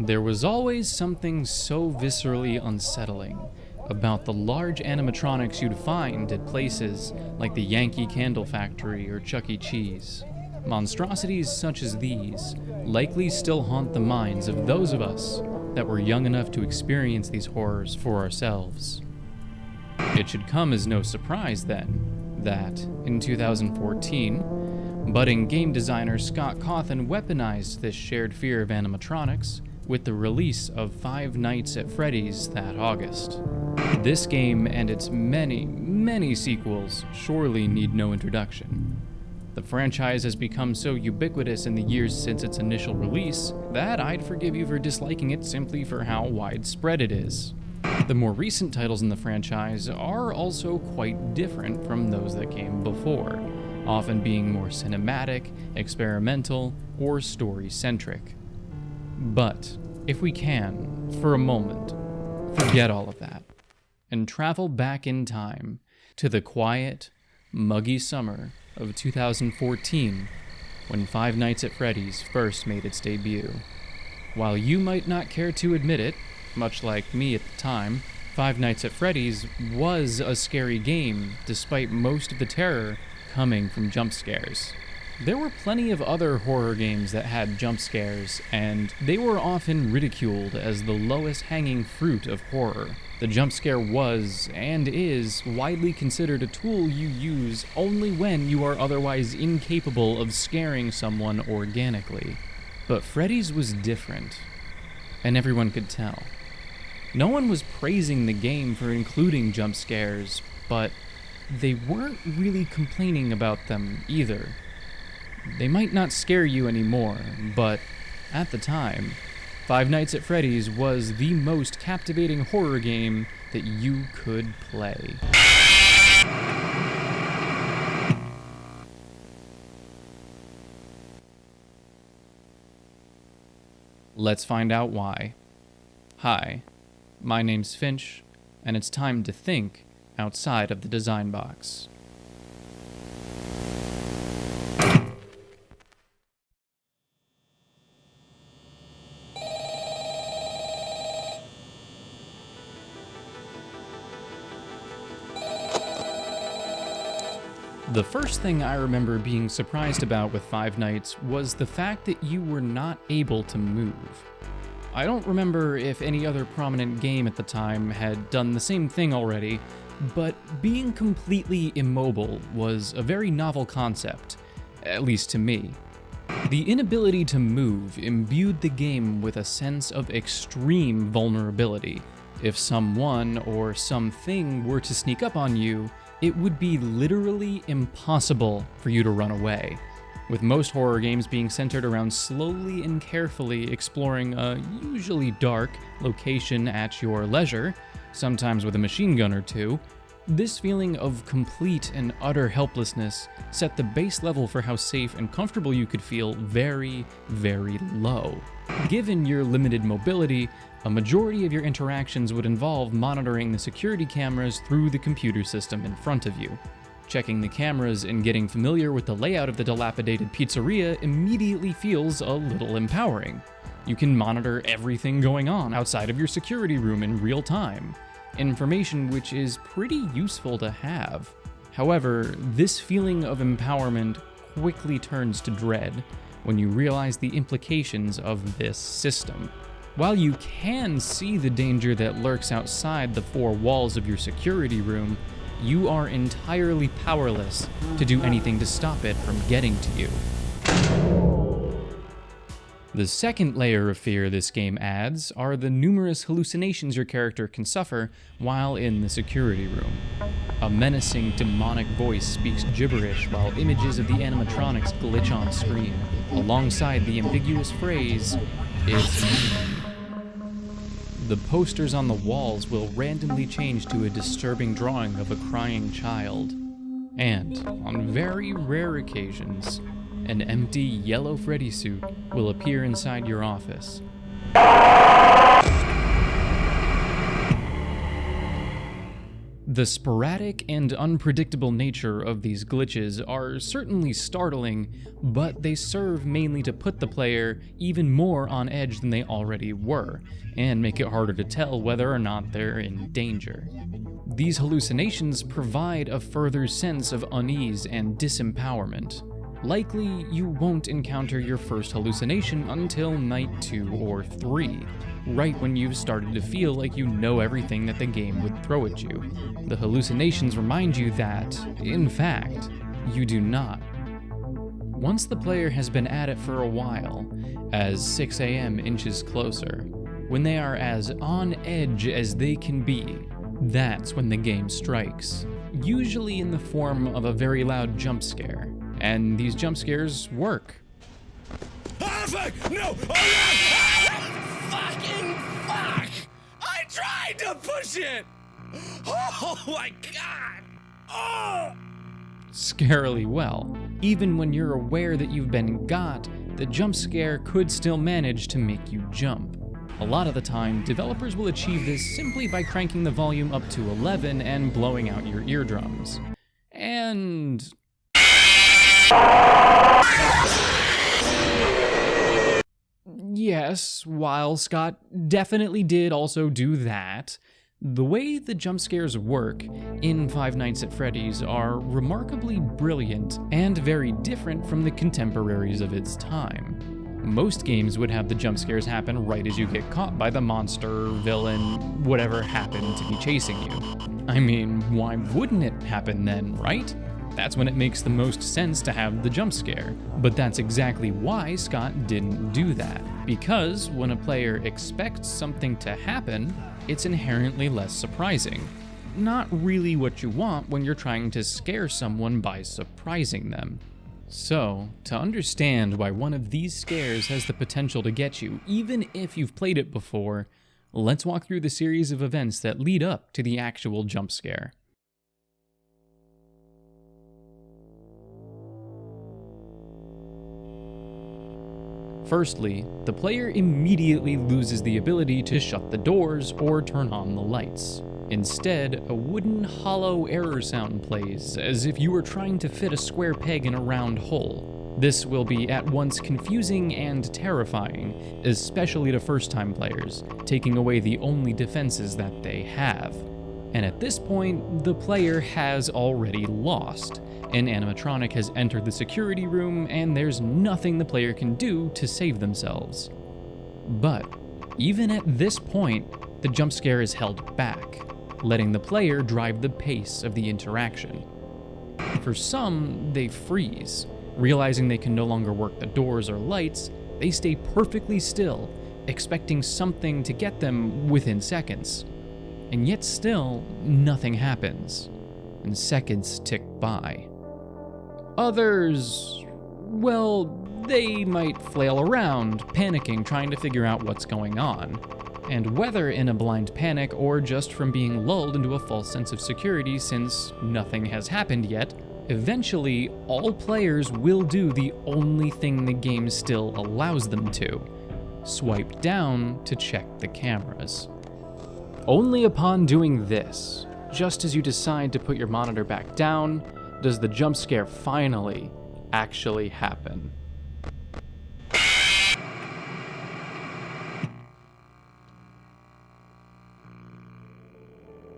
There was always something so viscerally unsettling about the large animatronics you'd find at places like the Yankee Candle Factory or Chuck E. Cheese. Monstrosities such as these likely still haunt the minds of those of us that were young enough to experience these horrors for ourselves. It should come as no surprise, then, that in 2014, budding game designer Scott Cawthon weaponized this shared fear of animatronics with the release of Five Nights at Freddy's that August. This game and its many, many sequels surely need no introduction. The franchise has become so ubiquitous in the years since its initial release that I'd forgive you for disliking it simply for how widespread it is. The more recent titles in the franchise are also quite different from those that came before, often being more cinematic, experimental, or story-centric. But if we can, for a moment, forget all of that and travel back in time to the quiet, muggy summer of 2014 when Five Nights at Freddy's first made its debut. While you might not care to admit it, much like me at the time, Five Nights at Freddy's was a scary game despite most of the terror coming from jump scares. There were plenty of other horror games that had jump scares, and they were often ridiculed as the lowest hanging fruit of horror. The jump scare was, and is, widely considered a tool you use only when you are otherwise incapable of scaring someone organically. But Freddy's was different, and everyone could tell. No one was praising the game for including jump scares, but they weren't really complaining about them either. They might not scare you anymore, but at the time, Five Nights at Freddy's was the most captivating horror game that you could play. Let's find out why. Hi, my name's Finch, and it's time to think outside of the design box. The first thing I remember being surprised about with Five Nights was the fact that you were not able to move. I don't remember if any other prominent game at the time had done the same thing already, but being completely immobile was a very novel concept, at least to me. The inability to move imbued the game with a sense of extreme vulnerability. If someone or something were to sneak up on you, it would be literally impossible for you to run away. With most horror games being centered around slowly and carefully exploring a usually dark location at your leisure, sometimes with a machine gun or two, this feeling of complete and utter helplessness set the base level for how safe and comfortable you could feel very, very low. Given your limited mobility, a majority of your interactions would involve monitoring the security cameras through the computer system in front of you. Checking the cameras and getting familiar with the layout of the dilapidated pizzeria immediately feels a little empowering. You can monitor everything going on outside of your security room in real time, information which is pretty useful to have. However, this feeling of empowerment quickly turns to dread when you realize the implications of this system. While you can see the danger that lurks outside the four walls of your security room, you are entirely powerless to do anything to stop it from getting to you. The second layer of fear this game adds are the numerous hallucinations your character can suffer while in the security room. A menacing, demonic voice speaks gibberish while images of the animatronics glitch on screen, alongside the ambiguous phrase, "It's me." The posters on the walls will randomly change to a disturbing drawing of a crying child. And, on very rare occasions, an empty yellow Freddy suit will appear inside your office. The sporadic and unpredictable nature of these glitches are certainly startling, but they serve mainly to put the player even more on edge than they already were, and make it harder to tell whether or not they're in danger. These hallucinations provide a further sense of unease and disempowerment. Likely, you won't encounter your first hallucination until night 2 or 3, right when you've started to feel like you know everything that the game would throw at you. The hallucinations remind you that, in fact, you do not. Once the player has been at it for a while, as 6 a.m. inches closer, when they are as on edge as they can be, that's when the game strikes, usually in the form of a very loud jump scare. And these jump scares work. Perfect! No! Oh, no! Fucking fuck! I tried to push it! Oh my god! Oh! Scarily well. Even when you're aware that you've been got, the jump scare could still manage to make you jump. A lot of the time, developers will achieve this simply by cranking the volume up to 11 and blowing out your eardrums. And yes, while Scott definitely did also do that, the way the jump scares work in Five Nights at Freddy's are remarkably brilliant and very different from the contemporaries of its time. Most games would have the jump scares happen right as you get caught by the monster, villain, whatever happened to be chasing you. I mean, why wouldn't it happen then, right? That's when it makes the most sense to have the jump scare. But that's exactly why Scott didn't do that. Because when a player expects something to happen, it's inherently less surprising. Not really what you want when you're trying to scare someone by surprising them. So, to understand why one of these scares has the potential to get you, even if you've played it before, let's walk through the series of events that lead up to the actual jump scare. Firstly, the player immediately loses the ability to shut the doors or turn on the lights. Instead, a wooden, hollow error sound plays, as if you were trying to fit a square peg in a round hole. This will be at once confusing and terrifying, especially to first-time players, taking away the only defenses that they have. And at this point, the player has already lost. An animatronic has entered the security room, and there's nothing the player can do to save themselves. But even at this point, the jump scare is held back, letting the player drive the pace of the interaction. For some, they freeze. Realizing they can no longer work the doors or lights, they stay perfectly still, expecting something to get them within seconds. And yet still, nothing happens, and seconds tick by. Others, well, they might flail around, panicking, trying to figure out what's going on. And whether in a blind panic or just from being lulled into a false sense of security since nothing has happened yet, eventually all players will do the only thing the game still allows them to: swipe down to check the cameras. Only upon doing this, just as you decide to put your monitor back down, does the jump scare finally actually happen.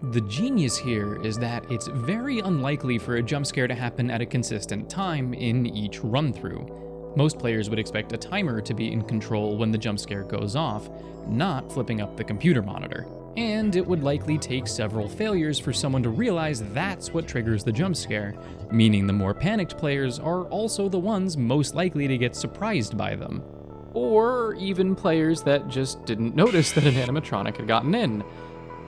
The genius here is that it's very unlikely for a jump scare to happen at a consistent time in each run-through. Most players would expect a timer to be in control when the jump scare goes off, not flipping up the computer monitor. And it would likely take several failures for someone to realize that's what triggers the jump scare, meaning the more panicked players are also the ones most likely to get surprised by them. Or even players that just didn't notice that an animatronic had gotten in.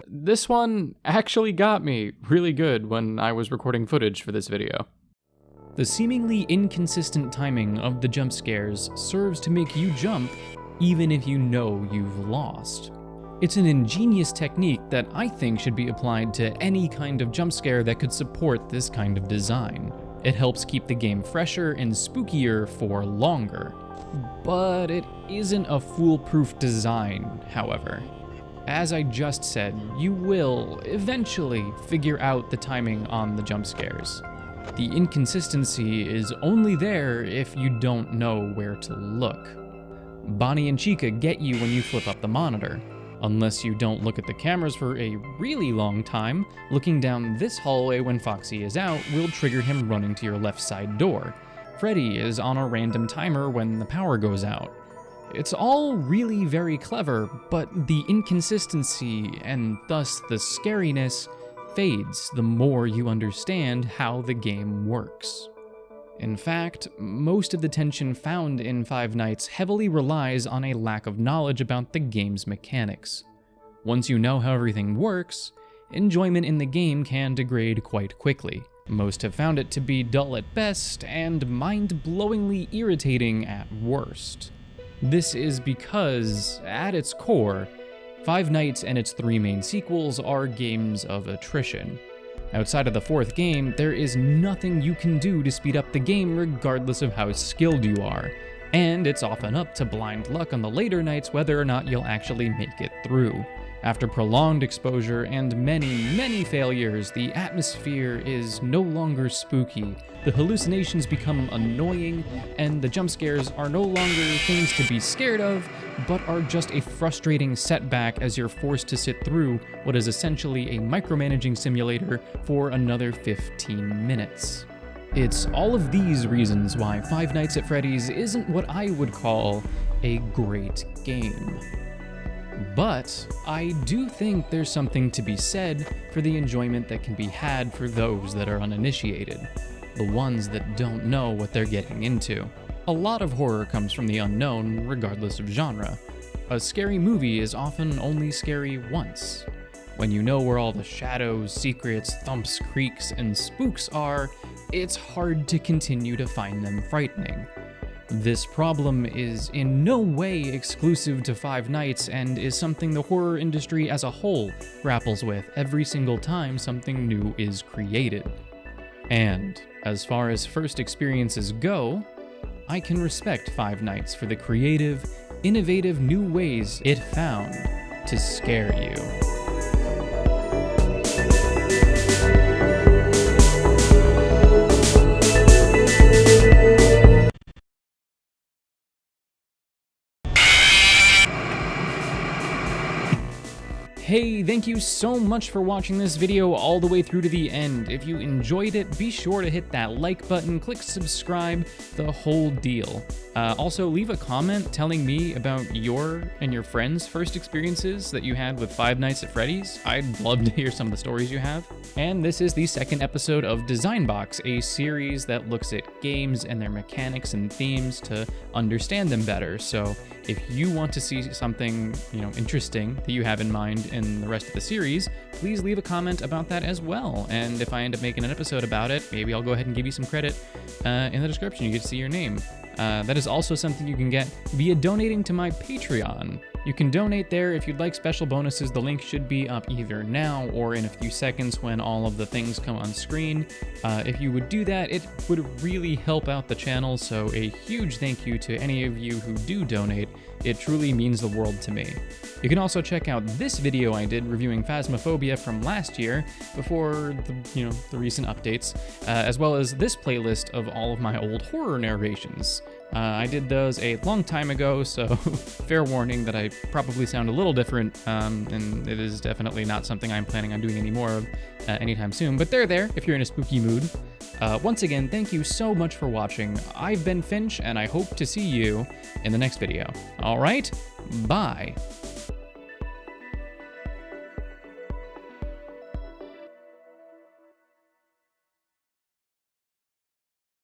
This one actually got me really good when I was recording footage for this video. The seemingly inconsistent timing of the jump scares serves to make you jump even if you know you've lost. It's an ingenious technique that I think should be applied to any kind of jump scare that could support this kind of design. It helps keep the game fresher and spookier for longer. But it isn't a foolproof design, however. As I just said, you will eventually figure out the timing on the jump scares. The inconsistency is only there if you don't know where to look. Bonnie and Chica get you when you flip up the monitor. Unless you don't look at the cameras for a really long time, looking down this hallway when Foxy is out will trigger him running to your left side door. Freddy is on a random timer when the power goes out. It's all really very clever, but the inconsistency, and thus the scariness, fades the more you understand how the game works. In fact, most of the tension found in Five Nights heavily relies on a lack of knowledge about the game's mechanics. Once you know how everything works, enjoyment in the game can degrade quite quickly. Most have found it to be dull at best and mind-blowingly irritating at worst. This is because, at its core, Five Nights and its 3 main sequels are games of attrition. Outside of the 4th game, there is nothing you can do to speed up the game regardless of how skilled you are, and it's often up to blind luck on the later nights whether or not you'll actually make it through. After prolonged exposure and many failures, the atmosphere is no longer spooky, the hallucinations become annoying, and the jump scares are no longer things to be scared of, but are just a frustrating setback as you're forced to sit through what is essentially a micromanaging simulator for another 15 minutes. It's all of these reasons why Five Nights at Freddy's isn't what I would call a great game. But I do think there's something to be said for the enjoyment that can be had for those that are uninitiated, the ones that don't know what they're getting into. A lot of horror comes from the unknown, regardless of genre. A scary movie is often only scary once. When you know where all the shadows, secrets, thumps, creaks, and spooks are, it's hard to continue to find them frightening. This problem is in no way exclusive to Five Nights and is something the horror industry as a whole grapples with every single time something new is created. And, as far as first experiences go, I can respect Five Nights for the creative, innovative new ways it found to scare you. Hey, thank you so much for watching this video all the way through to the end. If you enjoyed it, be sure to hit that like button, click subscribe, the whole deal. Also, leave a comment telling me about your and your friends' first experiences that you had with Five Nights at Freddy's. I'd love to hear some of the stories you have. And this is the 2nd episode of DesignBox, a series that looks at games and their mechanics and themes to understand them better. So if you want to see something, interesting that you have in mind in the rest of the series, please leave a comment about that as well. And if I end up making an episode about it, maybe I'll go ahead and give you some credit in the description. You get to see your name. That is also something you can get via donating to my Patreon. You can donate there if you'd like special bonuses. The link should be up either now or in a few seconds when all of the things come on screen. If you would do that, it would really help out the channel, so a huge thank you to any of you who do donate. It truly means the world to me. You can also check out this video I did reviewing Phasmophobia from last year before the recent updates, as well as this playlist of all of my old horror narrations. I did those a long time ago, so fair warning that I probably sound a little different, and it is definitely not something I'm planning on doing any more of anytime soon, but they're there if you're in a spooky mood. Once again, thank you so much for watching. I've been Finch, and I hope to see you in the next video. Alright, bye!